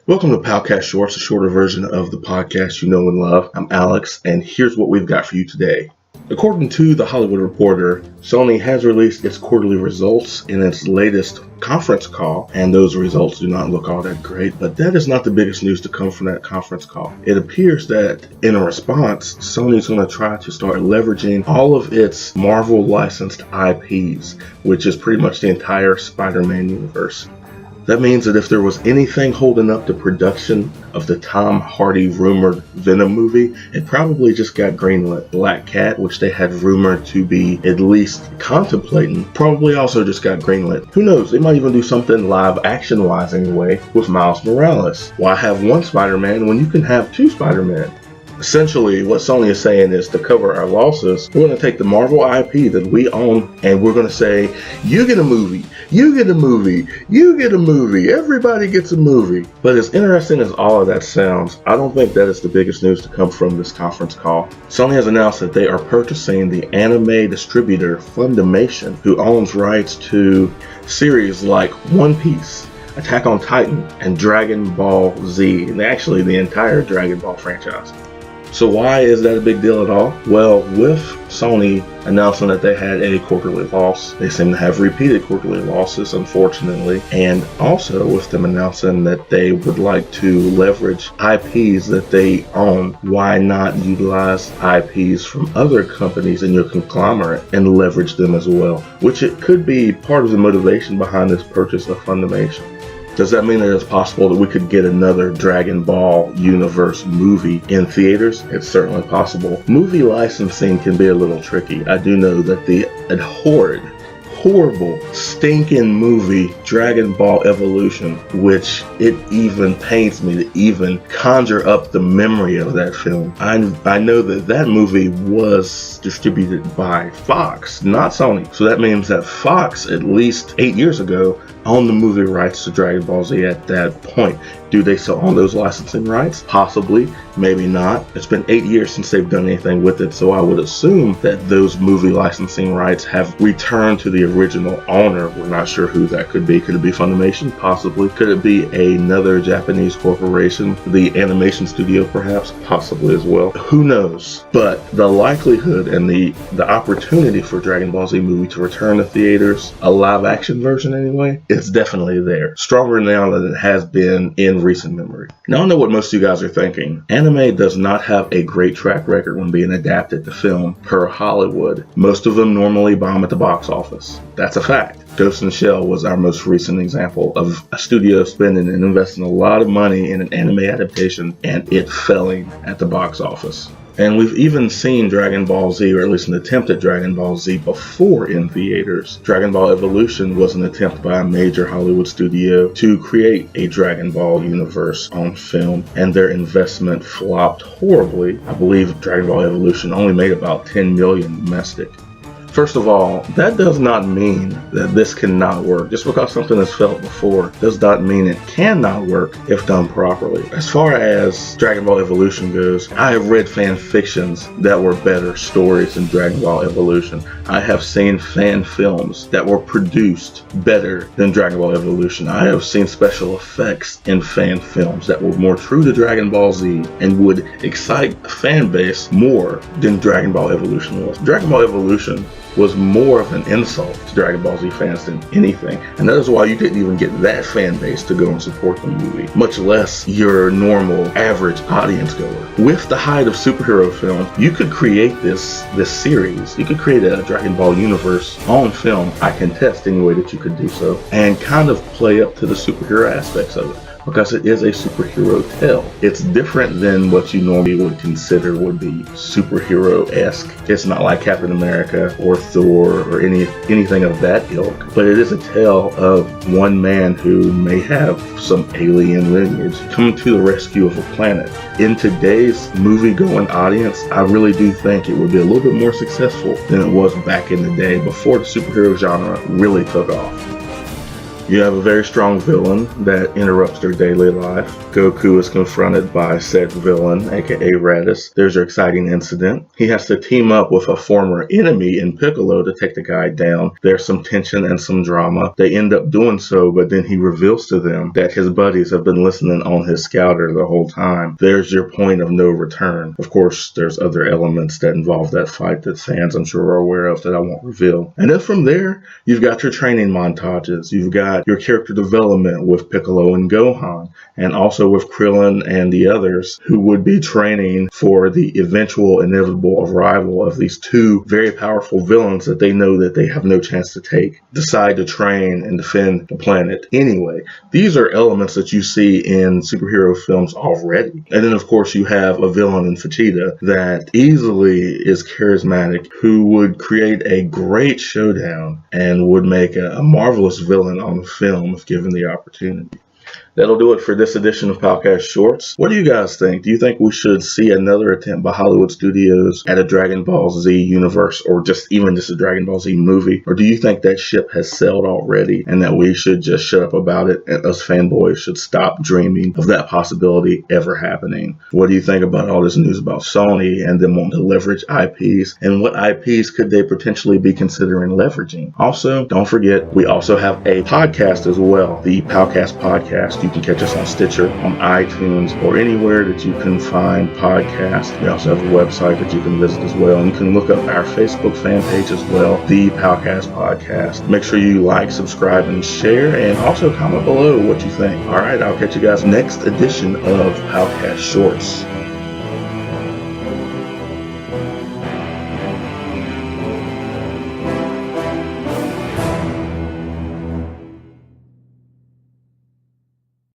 Welcome to Powcast Shorts, a shorter version of the podcast you know and love. I'm Alex, and here's what we've got for you today. According to The Hollywood Reporter, Sony has released its quarterly results in its latest conference call, and those results do not look all that great, but that is not the biggest news to come from that conference call. It appears that in a response, Sony's going to try to start leveraging all of its Marvel licensed IPs, which is pretty much the entire Spider-Man universe. That means that if there was anything holding up the production of the Tom Hardy rumored Venom movie, it probably just got greenlit. Black Cat, which they had rumored to be at least contemplating, probably also just got greenlit. Who knows, they might even do something live action wise anyway with Miles Morales. Why have one Spider-Man when you can have two Spider-Man? Essentially, what Sony is saying is to cover our losses, we're going to take the Marvel IP that we own and we're going to say, you get a movie, you get a movie, you get a movie, everybody gets a movie. But as interesting as all of that sounds, I don't think that is the biggest news to come from this conference call. Sony has announced that they are purchasing the anime distributor Funimation, who owns rights to series like One Piece, Attack on Titan, and Dragon Ball Z, and actually the entire Dragon Ball franchise. So why is that a big deal at all? Well, with Sony announcing that they had a quarterly loss, they seem to have repeated quarterly losses, unfortunately, and also with them announcing that they would like to leverage IPs that they own, why not utilize IPs from other companies in your conglomerate and leverage them as well? Which it could be part of the motivation behind this purchase of Funimation. Does that mean that it's possible that we could get another Dragon Ball universe movie in theaters? It's certainly possible. Movie licensing can be a little tricky. I do know that the horrible, stinking movie Dragon Ball Evolution, which it even pains me to even conjure up the memory of that film. I know that movie was distributed by Fox, not Sony. So that means that Fox, at least 8 years ago, owned the movie rights to Dragon Ball Z at that point. Do they still own those licensing rights? Possibly, maybe not. It's been 8 years since they've done anything with it, so I would assume that those movie licensing rights have returned to the original owner. We're not sure who that could be. Could it be Funimation? Possibly. Could it be another Japanese corporation? The animation studio, perhaps? Possibly as well. Who knows? But the likelihood and the opportunity for Dragon Ball Z movie to return to theaters, a live action version anyway, it's definitely there. Stronger now than it has been in recent memory. Now I know what most of you guys are thinking. Anime does not have a great track record when being adapted to film per Hollywood. Most of them normally bomb at the box office. That's a fact. Ghost in the Shell was our most recent example of a studio spending and investing a lot of money in an anime adaptation and it failing at the box office. And we've even seen Dragon Ball Z, or at least an attempt at Dragon Ball Z, before in theaters. Dragon Ball Evolution was an attempt by a major Hollywood studio to create a Dragon Ball universe on film, and their investment flopped horribly. I believe Dragon Ball Evolution only made about 10 million domestic. First of all, that does not mean that this cannot work. Just because something has failed before does not mean it cannot work if done properly. As far as Dragon Ball Evolution goes, I have read fan fictions that were better stories than Dragon Ball Evolution. I have seen fan films that were produced better than Dragon Ball Evolution. I have seen special effects in fan films that were more true to Dragon Ball Z and would excite a fan base more than Dragon Ball Evolution was. Dragon Ball Evolution was more of an insult to Dragon Ball Z fans than anything, and that is why you didn't even get that fan base to go and support the movie, much less your normal average audience goer. With the height of superhero film, you could create this series, you could create a Dragon Ball universe on film. I can test any way that you could do so and kind of play up to the superhero aspects of it, because it is a superhero tale. It's different than what you normally would consider would be superhero-esque. It's not like Captain America or Thor or anything of that ilk, but it is a tale of one man who may have some alien lineage coming to the rescue of a planet. In today's movie-going audience, I really do think it would be a little bit more successful than it was back in the day before the superhero genre really took off. You have a very strong villain that interrupts their daily life. Goku is confronted by said villain, aka Raditz. There's an exciting incident. He has to team up with a former enemy in Piccolo to take the guy down. There's some tension and some drama. They end up doing so, but then he reveals to them that his buddies have been listening on his scouter the whole time. There's your point of no return. Of course, there's other elements that involve that fight that fans I'm sure are aware of that I won't reveal. And then from there, you've got your training montages. You've got your character development with Piccolo and Gohan, and also with Krillin and the others who would be training for the eventual inevitable arrival of these two very powerful villains that they know that they have no chance to decide to train and defend the planet anyway. These are elements that you see in superhero films already. And then of course you have a villain in Vegeta that easily is charismatic, who would create a great showdown and would make a marvelous villain on film if given the opportunity. That'll do it for this edition of Podcast Shorts. What do you guys think? Do you think we should see another attempt by Hollywood Studios at a Dragon Ball Z universe, or just a Dragon Ball Z movie? Or do you think that ship has sailed already and that we should just shut up about it and us fanboys should stop dreaming of that possibility ever happening? What do you think about all this news about Sony and them wanting to leverage IPs? And what IPs could they potentially be considering leveraging? Also, don't forget, we also have a podcast as well, the POWcast podcast. You can catch us on Stitcher, on iTunes, or anywhere that you can find podcasts. We also have a website that you can visit as well. And you can look up our Facebook fan page as well, the POWcast Podcast. Make sure you like, subscribe, and share, and also comment below what you think. All right, I'll catch you guys next edition of POWcast Shorts.